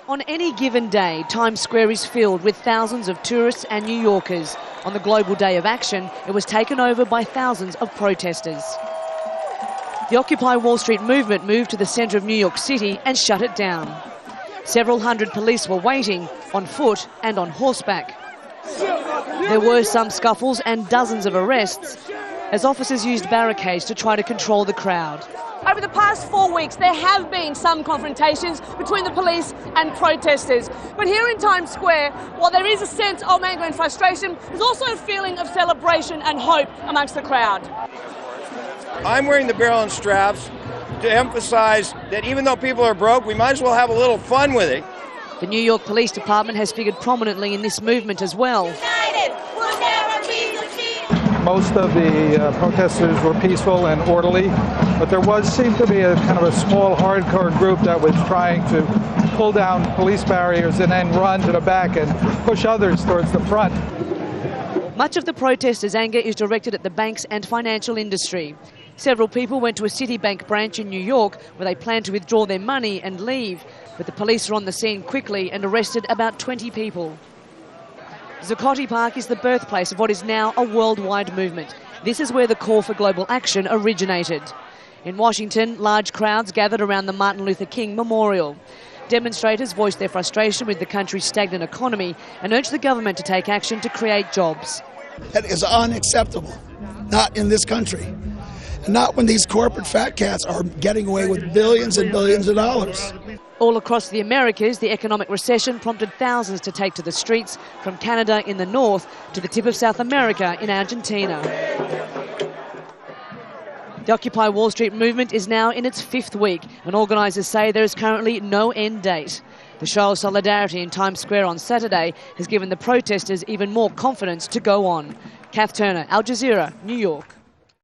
On any given day, Times Square is filled with thousands of tourists and New Yorkers. On the Global Day of Action, it was taken over by thousands of protesters. The Occupy Wall Street movement moved to the centre of New York City and shut it down. Several hundred police were waiting, on foot and on horseback. There were some scuffles and dozens of arrests as officers used barricades to try to control the crowd. Over the past 4 weeks, there have been some confrontations between the police and protesters. But here in Times Square, while there is a sense of anger and frustration, there's also a feeling of celebration and hope amongst the crowd. I'm wearing the barrel and straps to emphasize that even though people are broke, we might as well have a little fun with it. The New York Police Department has figured prominently in this movement as well. United will never be defeated. Most of the protesters were peaceful and orderly, but there seemed to be a kind of a small hardcore group that was trying to pull down police barriers and then run to the back and push others towards the front. Much of the protesters' anger is directed at the banks and financial industry. Several people went to a Citibank branch in New York where they planned to withdraw their money and leave, but the police were on the scene quickly and arrested about 20 people. Zuccotti Park is the birthplace of what is now a worldwide movement. This is where the call for global action originated. In Washington, large crowds gathered around the Martin Luther King Memorial. Demonstrators voiced their frustration with the country's stagnant economy and urged the government to take action to create jobs. That is unacceptable, not in this country. Not when these corporate fat cats are getting away with billions and billions of dollars. All across the Americas, the economic recession prompted thousands to take to the streets, from Canada in the north to the tip of South America in Argentina. The Occupy Wall Street movement is now in its 5th week, and organisers say there is currently no end date. The show of solidarity in Times Square on Saturday has given the protesters even more confidence to go on. Cath Turner, Al Jazeera, New York.